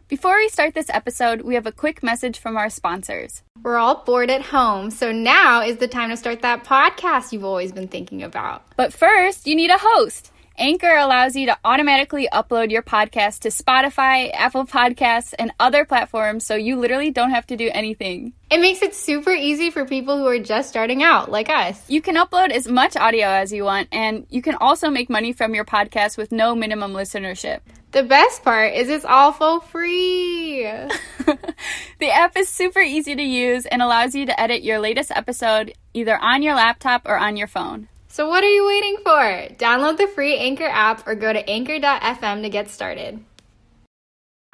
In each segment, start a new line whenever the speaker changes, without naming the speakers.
Before we start this episode, we have a quick message from our sponsors.
We're all bored at home, so now is the time to start that podcast you've always been thinking about.
But first, you need a host. Anchor allows you to automatically upload your podcast to Spotify, Apple Podcasts, and other platforms, so you literally don't have to do anything.
It makes it super easy for people who are just starting out, like us.
You can upload as much audio as you want, and you can also make money from your podcast with no minimum listenership.
The best part is it's all for free.
The app is super easy to use and allows you to edit your latest episode either on your laptop or on your phone.
So what are you waiting for? Download the free Anchor app or go to anchor.fm to get started.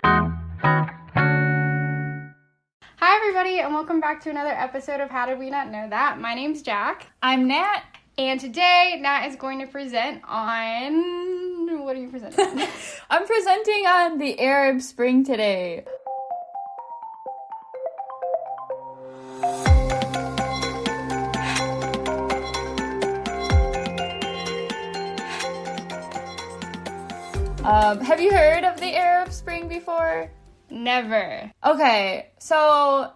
Hi everybody, and welcome back to another episode of How Did We Not Know That? My name's Jack.
I'm Nat.
And today, Nat is going to present on... What are you presenting on?
I'm presenting on the Arab Spring today. Have you heard of the Arab Spring before?
Never.
Okay, so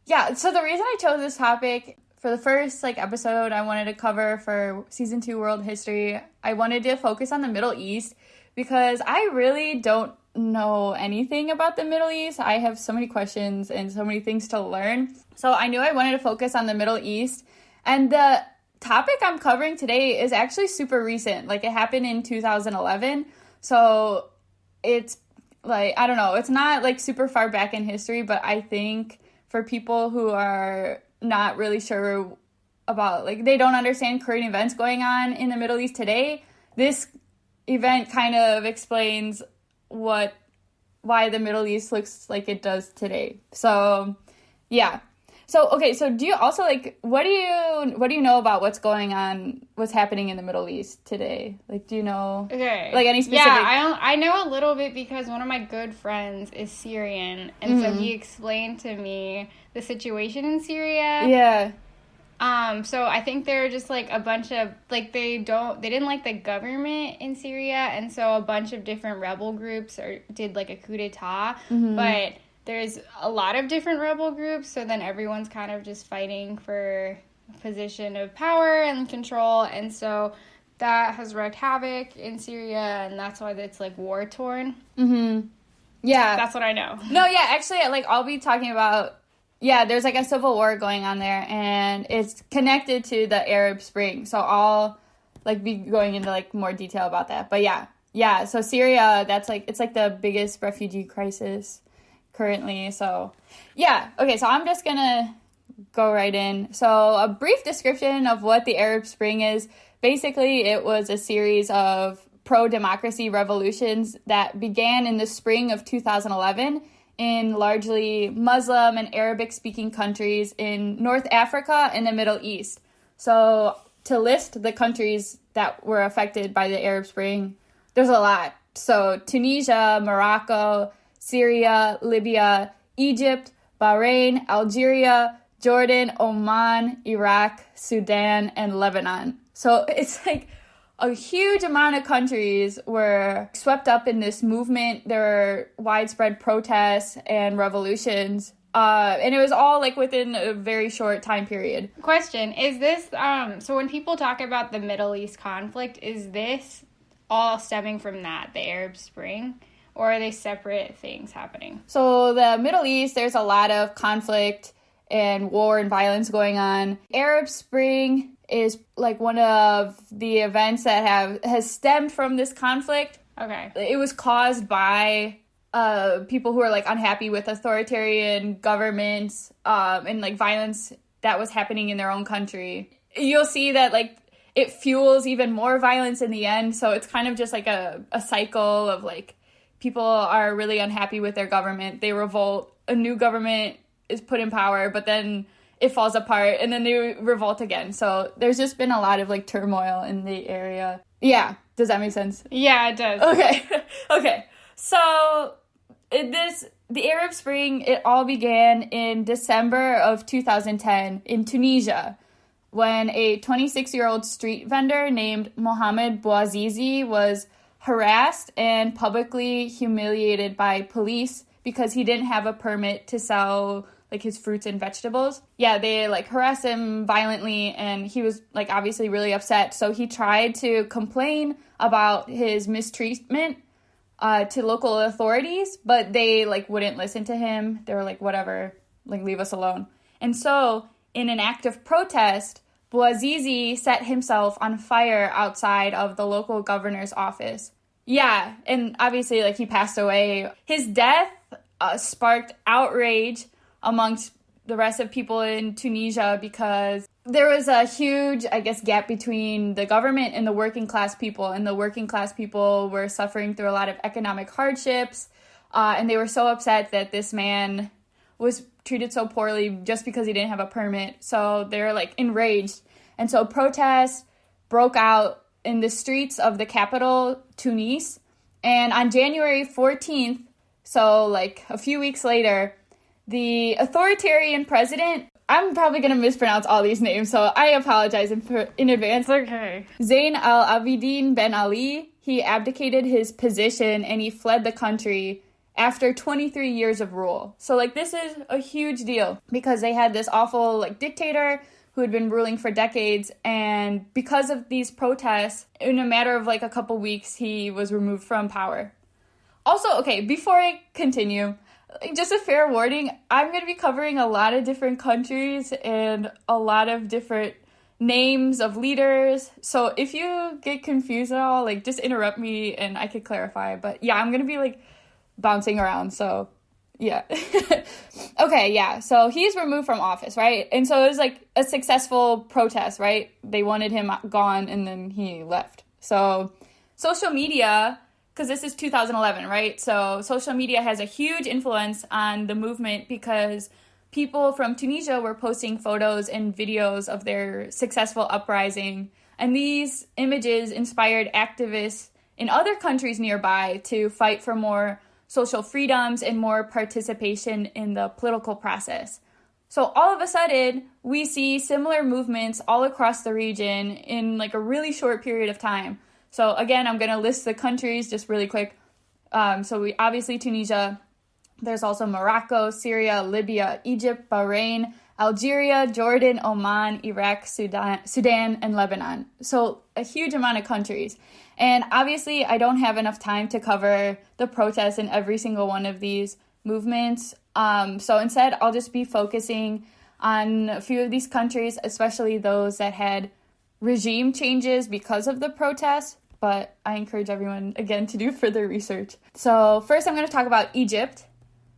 the reason I chose this topic for the first episode I wanted to cover for season 2 world history, I wanted to focus on the Middle East because I really don't know anything about the Middle East. I have so many questions and so many things to learn. So I knew I wanted to focus on the Middle East, and the topic I'm covering today is actually super recent. It happened in 2011. So it's I don't know, it's not super far back in history, but I think for people who are not really sure about, they don't understand current events going on in the Middle East today, this event kind of explains why the Middle East looks like it does today. So, yeah. So, okay, so do you also, what do you know about what's happening in the Middle East today? Do you know, any specific...
Yeah, I know a little bit because one of my good friends is Syrian, and so he explained to me the situation in Syria.
Yeah.
So I think they're just, a bunch of, they didn't like the government in Syria, and so a bunch of different rebel groups did, a coup d'etat, but... There's a lot of different rebel groups, so then everyone's kind of just fighting for a position of power and control, and so that has wreaked havoc in Syria, and that's why it's, war-torn.
Mm-hmm. Yeah.
That's what I know.
No, yeah, actually, I'll be talking about, there's, a civil war going on there, and it's connected to the Arab Spring, so I'll, be going into, more detail about that. But, yeah, so Syria, that's, it's, the biggest refugee crisis currently, so yeah. Okay, so I'm just gonna go right in. So a brief description of what the Arab Spring is. Basically, it was a series of pro-democracy revolutions that began in the spring of 2011 in largely Muslim and Arabic-speaking countries in North Africa and the Middle East. So to list the countries that were affected by the Arab Spring, there's a lot. So Tunisia, Morocco, Syria, Libya, Egypt, Bahrain, Algeria, Jordan, Oman, Iraq, Sudan, and Lebanon. So it's a huge amount of countries were swept up in this movement. There were widespread protests and revolutions. And it was all within a very short time period.
Question, is this, so when people talk about the Middle East conflict, is this all stemming from that, the Arab Spring? Or are they separate things happening?
So the Middle East, there's a lot of conflict and war and violence going on. Arab Spring is one of the events that has stemmed from this conflict.
Okay.
It was caused by people who are unhappy with authoritarian governments and violence that was happening in their own country. You'll see that it fuels even more violence in the end. So it's kind of just a cycle of people are really unhappy with their government. They revolt. A new government is put in power, but then it falls apart, and then they revolt again. So there's just been a lot of turmoil in the area. Yeah. Does that make sense?
Yeah, it does.
Okay. So the Arab Spring, it all began in December of 2010 in Tunisia, when a 26-year-old street vendor named Mohamed Bouazizi was harassed and publicly humiliated by police because he didn't have a permit to sell like his fruits and vegetables. Yeah, they like harassed him violently, and he was like obviously really upset. So he tried to complain about his mistreatment to local authorities, but they like wouldn't listen to him. They were like, whatever, like leave us alone. And so in an act of protest, Bouazizi set himself on fire outside of the local governor's office. Yeah, and obviously like he passed away. His death sparked outrage amongst the rest of people in Tunisia because there was a huge, I guess, gap between the government and the working class people. And the working class people were suffering through a lot of economic hardships. And they were so upset that this man was treated so poorly just because he didn't have a permit. So they're like enraged. And so protests broke out in the streets of the capital, Tunis. And on January 14th, so like a few weeks later, the authoritarian president, I'm probably going to mispronounce all these names, so I apologize in advance.
Okay.
Zain al-Abidine Ben Ali, he abdicated his position and he fled the country after 23 years of rule. So, like, this is a huge deal because they had this awful, like, dictator who had been ruling for decades, and because of these protests, in a matter of, like, a couple weeks, he was removed from power. Also, okay, before I continue, just a fair warning, I'm going to be covering a lot of different countries and a lot of different names of leaders. So if you get confused at all, like, just interrupt me and I could clarify. But yeah, I'm going to be, like, bouncing around. So yeah. Okay, yeah. So he's removed from office, right? And so it was, like, a successful protest, right? They wanted him gone and then he left. So social media, because this is 2011, right? So social media has a huge influence on the movement because people from Tunisia were posting photos and videos of their successful uprising. And these images inspired activists in other countries nearby to fight for more social freedoms and more participation in the political process. So all of a sudden, we see similar movements all across the region in like a really short period of time. So again, I'm going to list the countries just really quick. So we obviously Tunisia. There's also Morocco, Syria, Libya, Egypt, Bahrain, Algeria, Jordan, Oman, Iraq, Sudan, and Lebanon. So a huge amount of countries. And obviously, I don't have enough time to cover the protests in every single one of these movements. So instead, I'll just be focusing on a few of these countries, especially those that had regime changes because of the protests. But I encourage everyone, again, to do further research. So first, I'm going to talk about Egypt.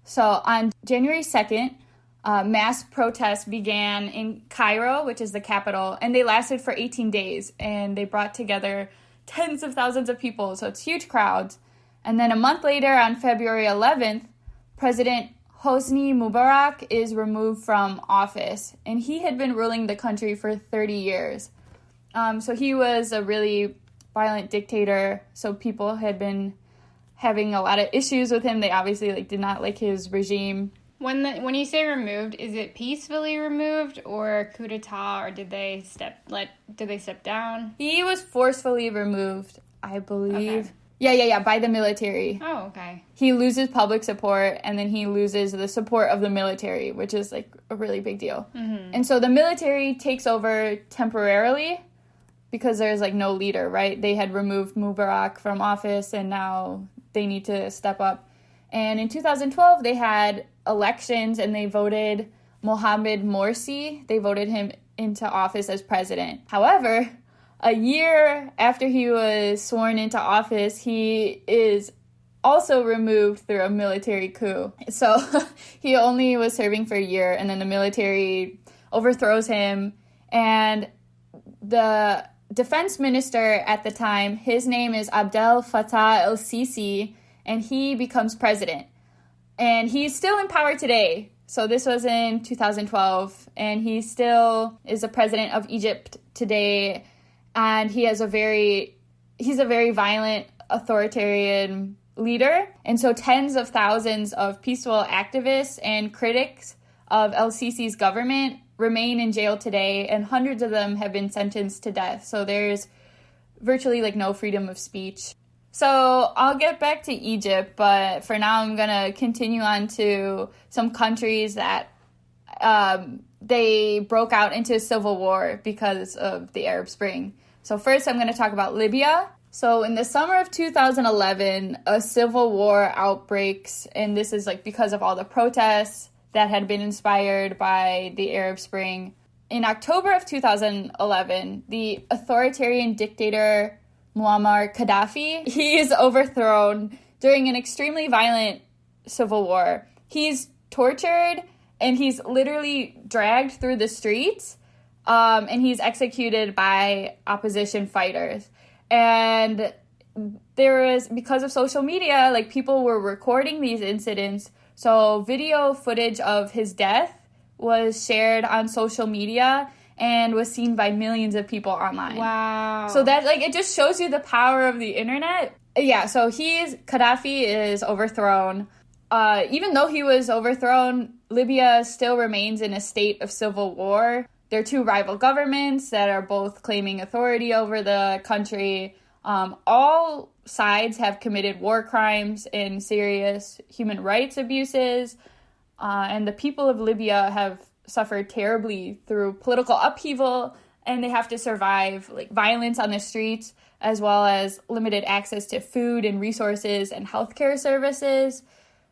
So on January 2nd, mass protests began in Cairo, which is the capital, and they lasted for 18 days, and they brought together tens of thousands of people, so it's huge crowds. And then a month later, on February 11th, President Hosni Mubarak is removed from office, and he had been ruling the country for 30 years. So he was a really violent dictator, so people had been having a lot of issues with him. They obviously did not like his regime.
When you say removed, is it peacefully removed or coup d'etat, or did they step down?
He was forcefully removed, I believe. Okay. Yeah, by the military.
Oh, okay.
He loses public support, and then he loses the support of the military, which is a really big deal. Mm-hmm. And so the military takes over temporarily because there's no leader, right? They had removed Mubarak from office, and now they need to step up. And in 2012, they had elections, and they voted Mohamed Morsi. They voted him into office as president. However, a year after he was sworn into office, he is also removed through a military coup. So he only was serving for a year, and then the military overthrows him. And the defense minister at the time, his name is Abdel Fattah el-Sisi, and he becomes president. And he's still in power today. So this was in 2012, and he still is the president of Egypt today. And he's a very violent, authoritarian leader. And so tens of thousands of peaceful activists and critics of el-Sisi's government remain in jail today, and hundreds of them have been sentenced to death. So there's virtually no freedom of speech. So I'll get back to Egypt, but for now I'm going to continue on to some countries that they broke out into a civil war because of the Arab Spring. So first I'm going to talk about Libya. So in the summer of 2011, a civil war outbreaks, and this is like because of all the protests that had been inspired by the Arab Spring. In October of 2011, the authoritarian dictator Muammar Gaddafi, he is overthrown during an extremely violent civil war. He's tortured and he's literally dragged through the streets, and he's executed by opposition fighters. And there was, because of social media, like people were recording these incidents. So video footage of his death was shared on social media and was seen by millions of people online.
Wow.
So that, like, it just shows you the power of the internet. Yeah, so Gaddafi is overthrown. Even though he was overthrown, Libya still remains in a state of civil war. There are two rival governments that are both claiming authority over the country. All sides have committed war crimes and serious human rights abuses. And the people of Libya have suffered terribly through political upheaval, and they have to survive like violence on the streets, as well as limited access to food and resources and healthcare services.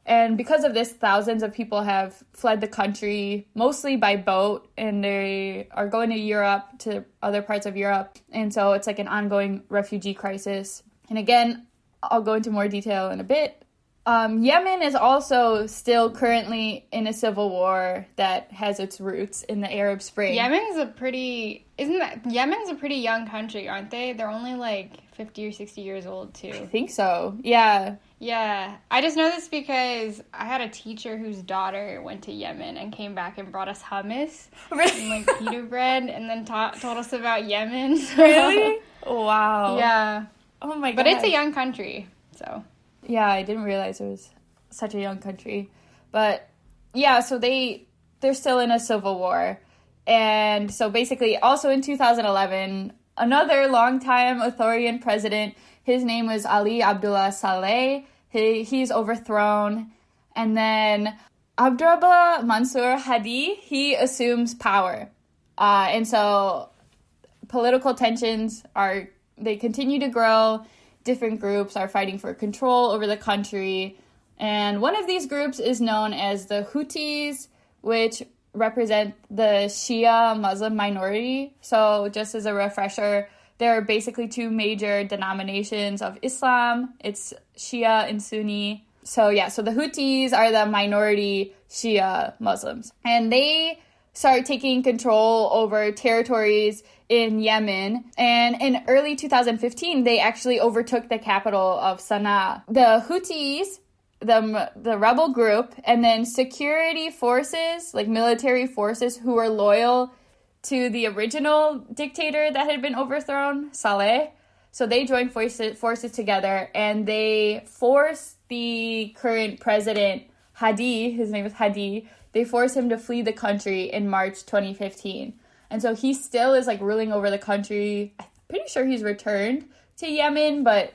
And because of this, thousands of people have fled the country, mostly by boat, and they are going to Europe, to other parts of Europe. And so it's like an ongoing refugee crisis. And again, I'll go into more detail in a bit. Yemen is also still currently in a civil war that has its roots in the Arab Spring.
Yemen's a pretty young country, aren't they? They're only like 50 or 60 years old, too.
I think so, yeah.
Yeah, I just know this because I had a teacher whose daughter went to Yemen and came back and brought us hummus and like pita bread, and then told us about Yemen.
Really? Wow.
Yeah.
Oh my god.
But it's a young country, so.
Yeah, I didn't realize it was such a young country. But yeah, so they're still in a civil war. And so basically, also in 2011, another longtime authoritarian president, his name was Ali Abdullah Saleh. He's overthrown. And then Abdurrahman Mansour Hadi, he assumes power. And so political tensions they continue to grow. Different groups are fighting for control over the country. And one of these groups is known as the Houthis, which represent the Shia Muslim minority. So just as a refresher, there are basically two major denominations of Islam. It's Shia and Sunni. So the Houthis are the minority Shia Muslims. And they start taking control over territories in Yemen. And in early 2015, they actually overtook the capital of Sana'a. The Houthis, the rebel group, and then security forces, like military forces who were loyal to the original dictator that had been overthrown, Saleh. So they joined forces together, and they forced the current president, Hadi, his name is Hadi, they forced him to flee the country in March 2015. And so he still is like ruling over the country. I'm pretty sure he's returned to Yemen, but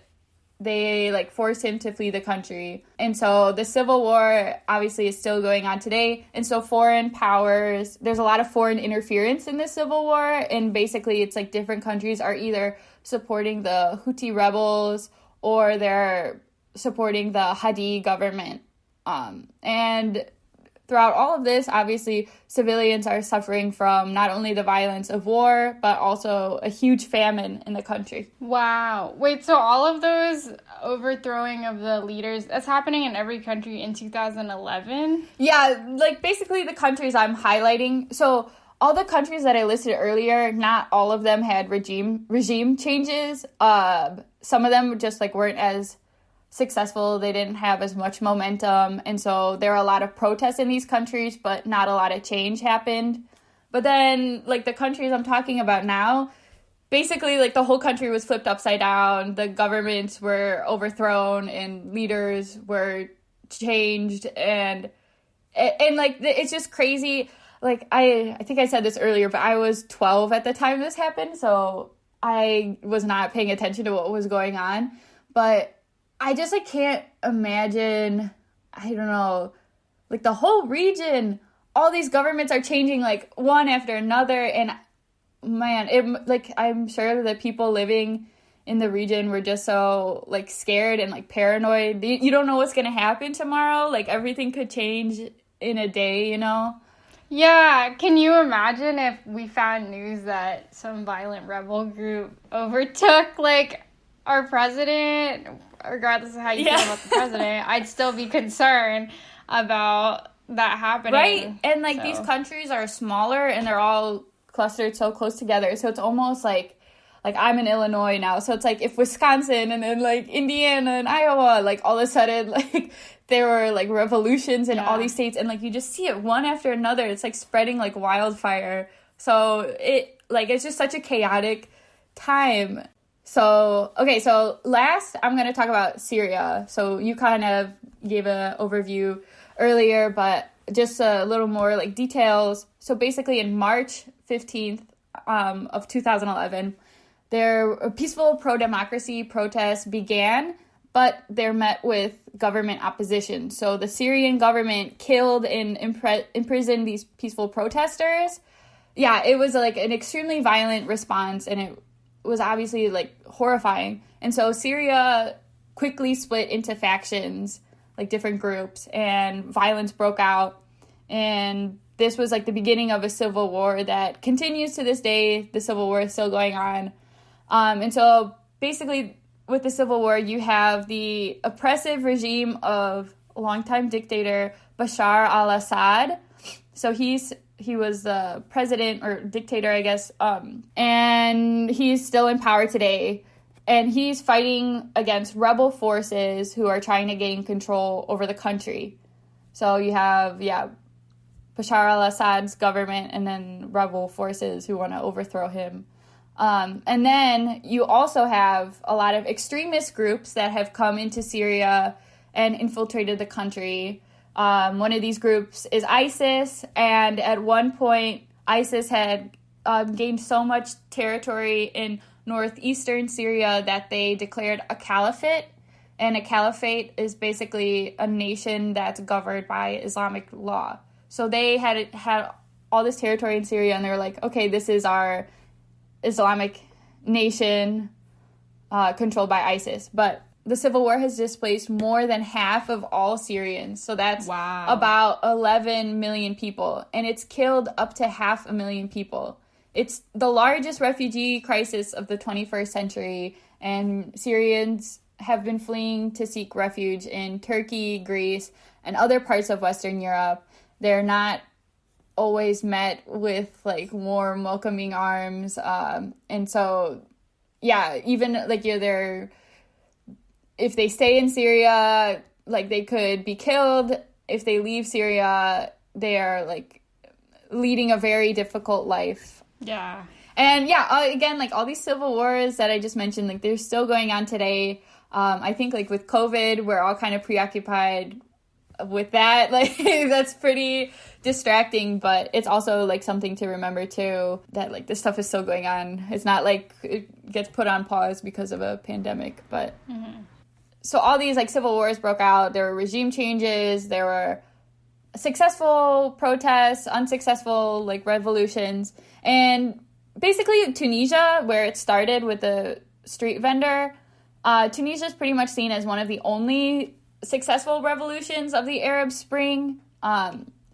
they like forced him to flee the country. And so the civil war obviously is still going on today. And so foreign powers, there's a lot of foreign interference in the civil war. And basically it's like different countries are either supporting the Houthi rebels or they're supporting the Hadi government. And throughout all of this, obviously, civilians are suffering from not only the violence of war, but also a huge famine in the country.
Wow. Wait, so all of those overthrowing of the leaders, that's happening in every country in 2011?
Yeah, like basically the countries I'm highlighting. So all the countries that I listed earlier, not all of them had regime changes. Some of them just like weren't as successful. They didn't have as much momentum. And so there are a lot of protests in these countries, but not a lot of change happened. But then like the countries I'm talking about now, basically like the whole country was flipped upside down. The governments were overthrown and leaders were changed. And like it's just crazy. Like I think I said this earlier, but I was 12 at the time this happened. So I was not paying attention to what was going on. But I just, like, can't imagine, I don't know, like, the whole region, all these governments are changing, like, one after another, and, man, it, like, I'm sure that people living in the region were just so, like, scared and, like, paranoid. You don't know what's gonna happen tomorrow. Like, everything could change in a day, you know?
Yeah, can you imagine if we found news that some violent rebel group overtook, like, our president, regardless of how you feel about the president? I'd still be concerned about that happening.
Right, and, like, these countries are smaller, and they're all clustered so close together, so it's almost like I'm in Illinois now, so it's like if Wisconsin and then, like, Indiana and Iowa, like, all of a sudden, like, there were, like, revolutions in all these states, and, like, you just see it one after another. It's, like, spreading like wildfire. So it's just such a chaotic time. So, okay, so last I'm going to talk about Syria. So you kind of gave an overview earlier, but just a little more, like, details. So basically in March 15th of 2011, peaceful pro-democracy protests began, but they're met with government opposition. So the Syrian government killed and imprisoned these peaceful protesters. Yeah, it was, like, an extremely violent response, and it was obviously, like, horrifying. And so Syria quickly split into factions, like, different groups, and violence broke out. And this was, like, the beginning of a civil war that continues to this day. The civil war is still going on. And so basically with the civil war, you have the oppressive regime of longtime dictator Bashar al-Assad. So he was the president or dictator, I guess, and he's still in power today. And he's fighting against rebel forces who are trying to gain control over the country. So you have, Bashar al-Assad's government and then rebel forces who want to overthrow him. And then you also have a lot of extremist groups that have come into Syria and infiltrated the country. One of these groups is ISIS, and at one point, ISIS had gained so much territory in northeastern Syria that they declared a caliphate. And a caliphate is basically a nation that's governed by Islamic law. So they had all this territory in Syria, and they were like, okay, this is our Islamic nation controlled by ISIS. But the civil war has displaced more than half of all Syrians. So that's about 11 million people. And it's killed up to 500,000 people. It's the largest refugee crisis of the 21st century. And Syrians have been fleeing to seek refuge in Turkey, Greece, and other parts of Western Europe. They're not always met with, like, warm, welcoming arms. And so, even, like, if they stay in Syria, like, they could be killed. If they leave Syria, they are, like, leading a very difficult life.
Yeah.
And, again, like, all these civil wars that I just mentioned, like, they're still going on today. I think, like, with COVID, we're all kind of preoccupied with that. Like, that's pretty distracting, but it's also, like, something to remember too, that, like, this stuff is still going on. It's not like it gets put on pause because of a pandemic. But so all these, like, civil wars broke out. There were regime changes, there were successful protests, unsuccessful, like, revolutions. And basically Tunisia, where it started with the street vendor, Tunisia is pretty much seen as one of the only successful revolutions of the Arab Spring.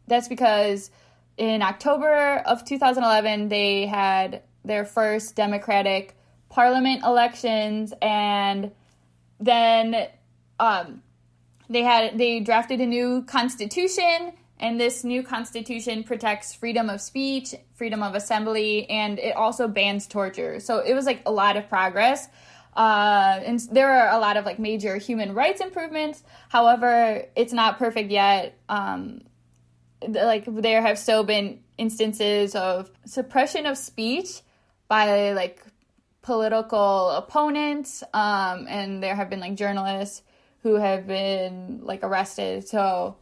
That's because in October of 2011, they had their first democratic parliament elections, and then they drafted a new constitution, and this new constitution protects freedom of speech, freedom of assembly, and it also bans torture. So it was, like, a lot of progress. And there are a lot of, like, major human rights improvements. However, it's not perfect yet. Like, there have still been instances of suppression of speech by, like, political opponents, and there have been, like, journalists who have been, like, arrested. So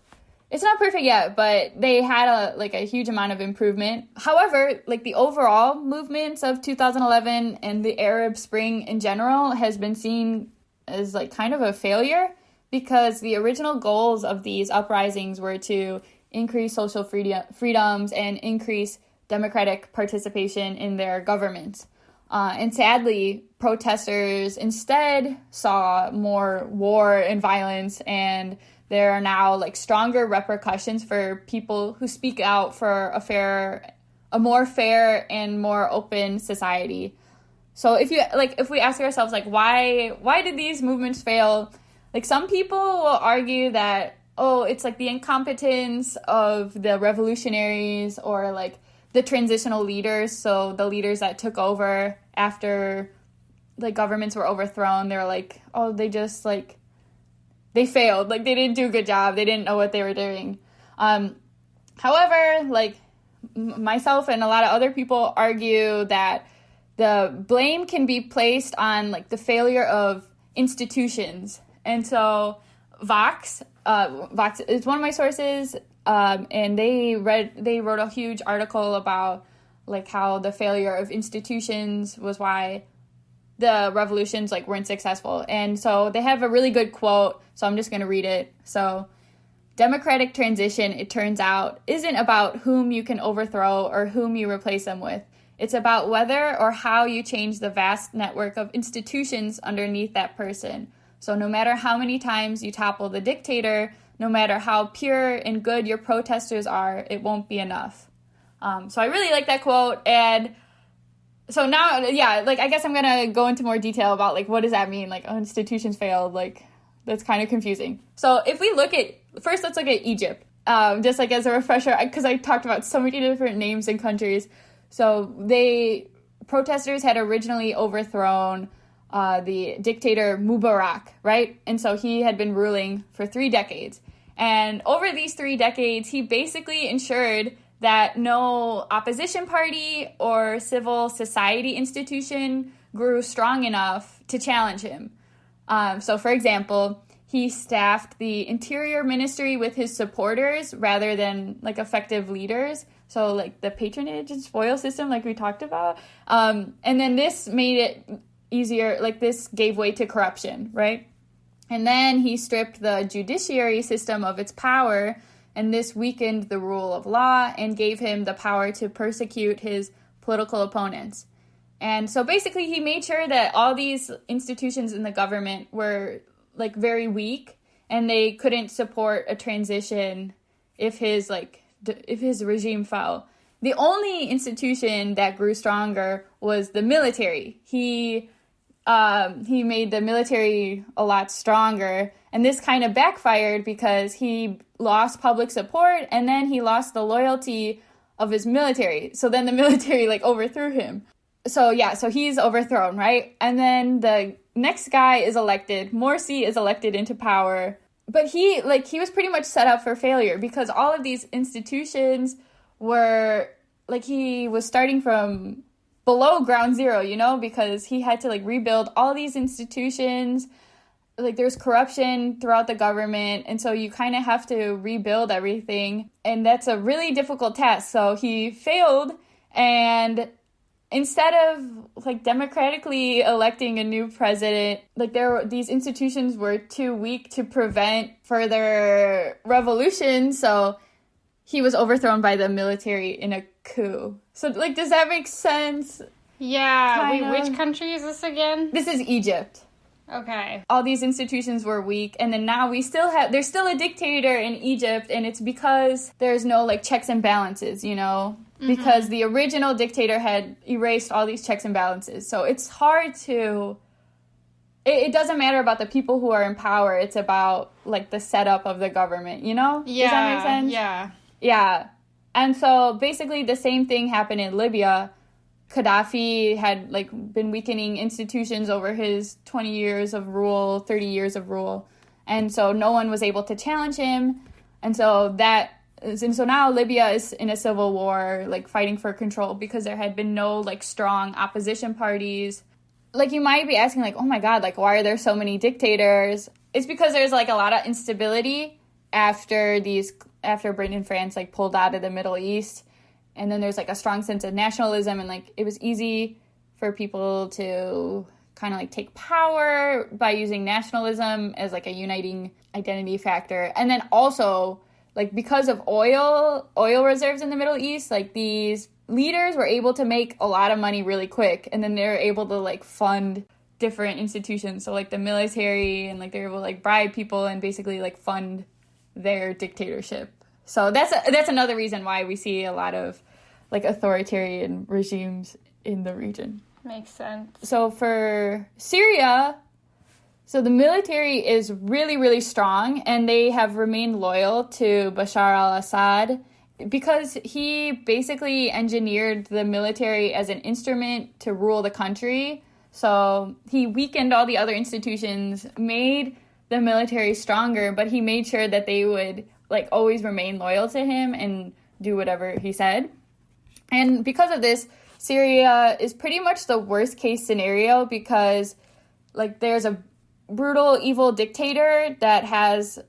it's not perfect yet, but they had a huge amount of improvement. However, like, the overall movements of 2011 and the Arab Spring in general has been seen as like kind of a failure, because the original goals of these uprisings were to increase social freedoms and increase democratic participation in their government. And sadly, protesters instead saw more war and violence, and there are now like stronger repercussions for people who speak out for a more fair and more open society. So if we ask ourselves like why did these movements fail? Like some people will argue that it's like the incompetence of the revolutionaries or like the transitional leaders, so the leaders that took over after the governments were overthrown. They were like, they failed, like they didn't do a good job, they didn't know what they were doing. However, like myself and a lot of other people argue that the blame can be placed on like the failure of institutions. And so Vox is one of my sources, and they wrote a huge article about like how the failure of institutions was why the revolutions like weren't successful. And so they have a really good quote, so I'm just going to read it. So, democratic transition, it turns out, isn't about whom you can overthrow or whom you replace them with. It's about whether or how you change the vast network of institutions underneath that person. So no matter how many times you topple the dictator, no matter how pure and good your protesters are, it won't be enough. So I really like that quote. And so now, like I guess I'm going to go into more detail about like what does that mean? Like, institutions failed, like that's kind of confusing. So if we let's look at Egypt, just like as a refresher, because I talked about so many different names and countries. So protesters had originally overthrown the dictator Mubarak, right? And so he had been ruling for 3 decades. And over these 3 decades, he basically ensured that no opposition party or civil society institution grew strong enough to challenge him. So, for example, he staffed the Interior Ministry with his supporters rather than, like, effective leaders. So, like, the patronage and spoil system, like we talked about. And then this made it easier, like, this gave way to corruption, right? And then he stripped the judiciary system of its power, and this weakened the rule of law and gave him the power to persecute his political opponents. And so basically he made sure that all these institutions in the government were like very weak and they couldn't support a transition if his regime fell. The only institution that grew stronger was the military. He made the military a lot stronger, and this kind of backfired because he lost public support and then he lost the loyalty of his military. So then the military like overthrew him. So he's overthrown, right? And then the next guy is elected. Morsi is elected into power. But he was pretty much set up for failure because all of these institutions were like, he was starting from below ground zero, because he had to like rebuild all these institutions. Like there's corruption throughout the government, and so you kind of have to rebuild everything, and that's a really difficult task. So he failed, and instead of like democratically electing a new president, like these institutions were too weak to prevent further revolution, so he was overthrown by the military in a coup. So like, does that make sense?
Yeah. Wait, which country is this again?
This is Egypt.
Okay.
All these institutions were weak, and then now there's still a dictator in Egypt, and it's because there's no like checks and balances,
Mm-hmm.
because the original dictator had erased all these checks and balances. So it's hard to, it doesn't matter about the people who are in power, it's about like the setup of the government,
Yeah.
Does that make sense?
Yeah.
Yeah. And so basically the same thing happened in Libya. Gaddafi had like been weakening institutions over his 20 years of rule, 30 years of rule. And so no one was able to challenge him. And so now Libya is in a civil war, like fighting for control because there had been no like strong opposition parties. Like you might be asking like, oh my God, like why are there so many dictators? It's because there's like a lot of instability after Britain and France like pulled out of the Middle East. And then there's like a strong sense of nationalism, and like it was easy for people to kind of like take power by using nationalism as like a uniting identity factor. And then also like because of oil reserves in the Middle East, like these leaders were able to make a lot of money really quick, and then they're able to like fund different institutions, so like the military, and like they're able to like bribe people and basically like fund their dictatorship. So that's another reason why we see a lot of like authoritarian regimes in the region.
Makes sense.
So for Syria, so the military is really, really strong, and they have remained loyal to Bashar al-Assad because he basically engineered the military as an instrument to rule the country. So he weakened all the other institutions, made the military stronger, but he made sure that they would like always remain loyal to him and do whatever he said. And because of this, Syria is pretty much the worst case scenario because like there's a brutal, evil dictator that has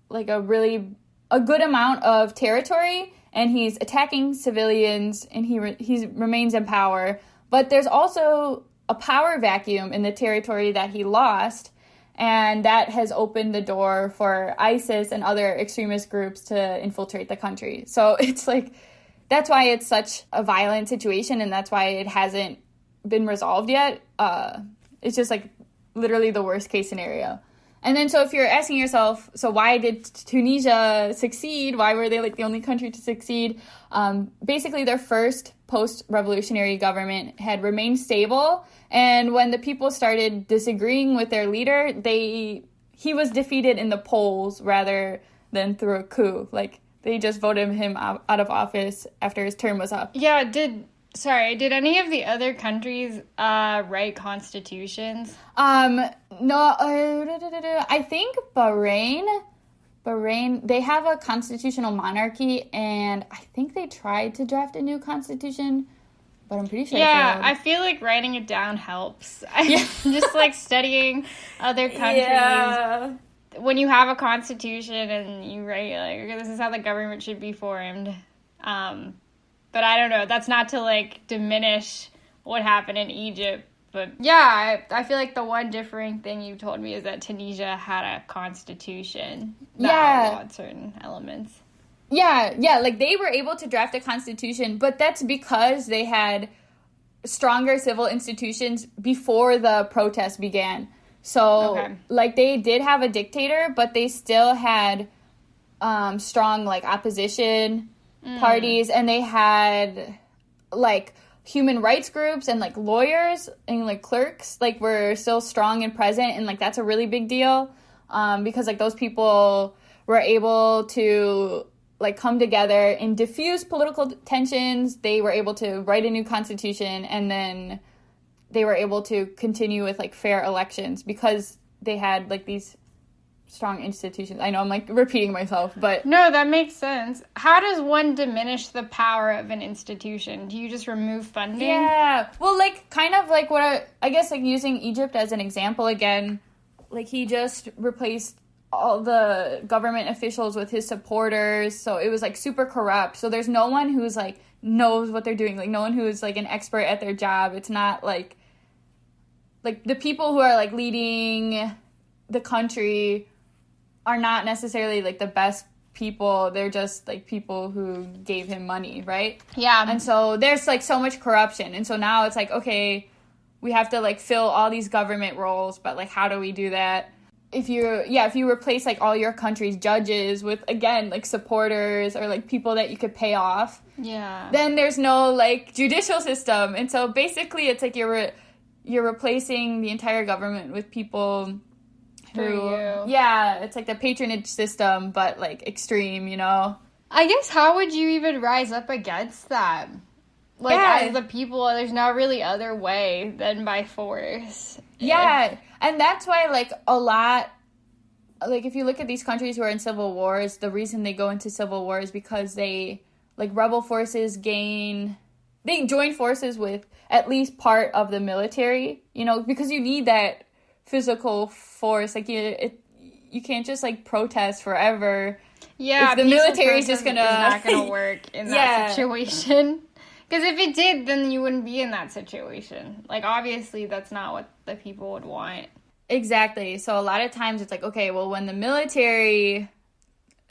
like a good amount of territory, and he's attacking civilians, and he remains in power. But there's also a power vacuum in the territory that he lost, and that has opened the door for ISIS and other extremist groups to infiltrate the country. So it's like, that's why it's such a violent situation, and that's why it hasn't been resolved yet. It's just like literally the worst case scenario. And then so if you're asking yourself, so why did Tunisia succeed? Why were they like the only country to succeed? Basically, their first post-revolutionary government had remained stable. And when the people started disagreeing with their leader, he was defeated in the polls rather than through a coup. Like, they just voted him out of office after his term was up.
Yeah, did any of the other countries write constitutions?
No, I think Bahrain, they have a constitutional monarchy, and I think they tried to draft a new constitution, but I'm pretty sure
Yeah, I feel like writing it down helps. Just like studying other countries.
Yeah.
When you have a constitution and you write, like, okay, this is how the government should be formed. But I don't know. That's not to, like, diminish what happened in Egypt. But, yeah, I feel like the one differing thing you told me is that Tunisia had a constitution that outlawed certain elements.
Yeah, like, they were able to draft a constitution, but that's because they had stronger civil institutions before the protests began. So, like, they did have a dictator, but they still had strong, like, opposition parties, and they had, like, human rights groups and, like, lawyers and, like, clerks, like, were still strong and present, and, like, that's a really big deal because, like, those people were able to, like, come together and diffuse political tensions. They were able to write a new constitution, and then they were able to continue with, like, fair elections because they had, like, these strong institutions. I know I'm, like, repeating myself, but...
No, that makes sense. How does one diminish the power of an institution? Do you just remove funding?
Yeah. Well, like, kind of like what I guess, like, using Egypt as an example again, like, he just replaced all the government officials with his supporters, so it was, like, super corrupt. So there's no one who's, like, knows what they're doing. Like, no one who's, like, an expert at their job. It's not, like, the people who are, like, leading the country are not necessarily, like, the best people. They're just, like, people who gave him money, right?
Yeah.
And so there's, like, so much corruption. And so now it's like, okay, we have to, like, fill all these government roles, but, like, how do we do that? If you replace, like, all your country's judges with, again, like, supporters or, like, people that you could pay off, then there's no, like, judicial system. And so basically it's like you're replacing the entire government with people it's like the patronage system, but, like, extreme, you know?
I guess how would you even rise up against that? Like, as the people, there's not really other way than by force.
Yeah, and that's why, like, a lot, like, if you look at these countries who are in civil wars, the reason they go into civil war is because they, like, rebel forces they join forces with at least part of the military, you know, because you need that physical force. Like, you can't just, like, protest forever.
Yeah,
if the military's just gonna...
It's not gonna work in that situation. Because if it did, then you wouldn't be in that situation. Like, obviously, that's not what the people would want.
Exactly. So a lot of times it's like, okay, well, when the military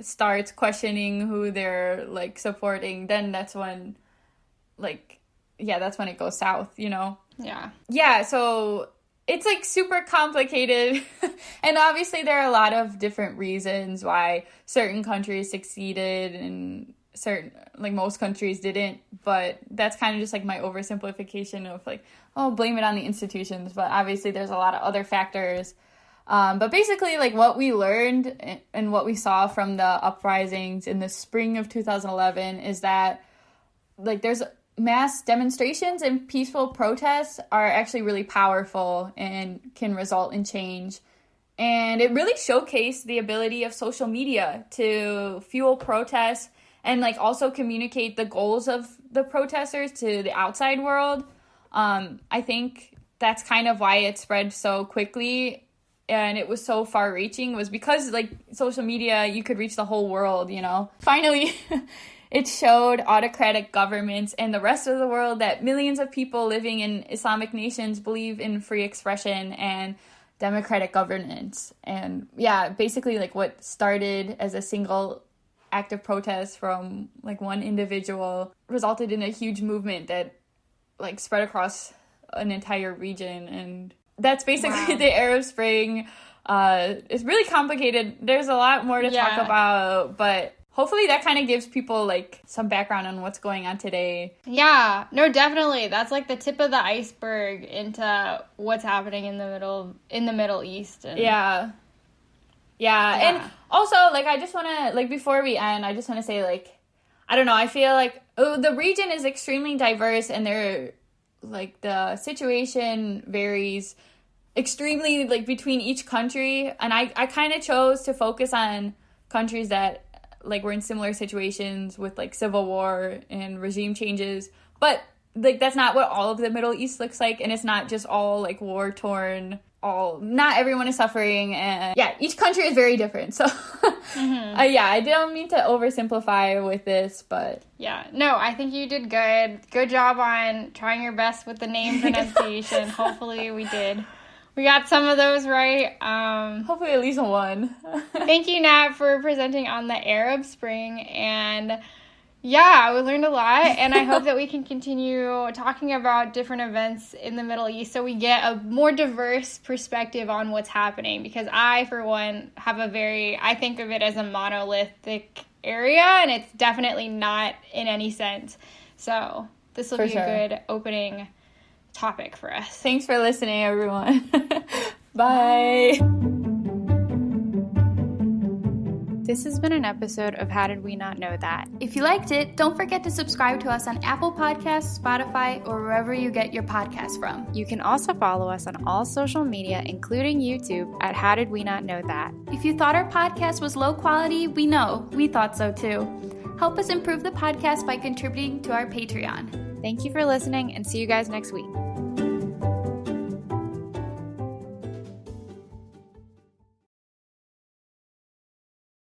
starts questioning who they're, like, supporting, then that's when, like, yeah, that's when it goes south, you know?
Yeah.
Yeah, so it's, like, super complicated. And obviously there are a lot of different reasons why certain countries succeeded and certain, like, most countries didn't. But that's kind of just, like, my oversimplification of, like, oh, blame it on the institutions. But obviously there's a lot of other factors. But basically, like, what we learned and what we saw from the uprisings in the spring of 2011 is that, like, there's mass demonstrations and peaceful protests are actually really powerful and can result in change. And it really showcased the ability of social media to fuel protests and, like, also communicate the goals of the protesters to the outside world. I think that's kind of why it spread so quickly and it was so far-reaching, was because, like, social media, you could reach the whole world, you know? Finally, it showed autocratic governments and the rest of the world that millions of people living in Islamic nations believe in free expression and democratic governance. And, yeah, basically, like, what started as a single act of protest from, like, one individual resulted in a huge movement that, like, spread across an entire region. And that's basically the Arab Spring. It's really complicated. There's a lot more to talk about, but hopefully that kind of gives people, like, some background on what's going on today.
Yeah, no, definitely. That's, like, the tip of the iceberg into what's happening in the Middle East. And... Yeah. And also, like, I just want to, like, before we end, I just want to say, like, I don't know, I feel like the region is extremely diverse and like, the situation varies extremely, like, between each country. And I kind of chose to focus on countries that, like, were in similar situations with, like, civil war and regime changes. But, like, that's not what all of the Middle East looks like. And it's not just all, like, war-torn. Not everyone is suffering. And, yeah, each country is very different. So, I don't mean to oversimplify with this, but... Yeah, no, I think you did good. Good job on trying your best with the name pronunciation. Hopefully we did. We got some of those right.
Hopefully at least one.
Thank you, Nat, for presenting on the Arab Spring. And yeah, we learned a lot. And I hope that we can continue talking about different events in the Middle East so we get a more diverse perspective on what's happening. Because I, for one, I think of it as a monolithic area. And it's definitely not in any sense. So this will be a good opening topic for us.
Thanks for listening, everyone. Bye.
This has been an episode of How Did We Not Know That?
If you liked it, don't forget to subscribe to us on Apple Podcasts, Spotify, or wherever you get your podcasts from.
You can also follow us on all social media, including YouTube, at How Did We Not Know That?
If you thought our podcast was low quality, we know. We thought so too. Help us improve the podcast by contributing to our Patreon.
Thank you for listening, and see you guys next week.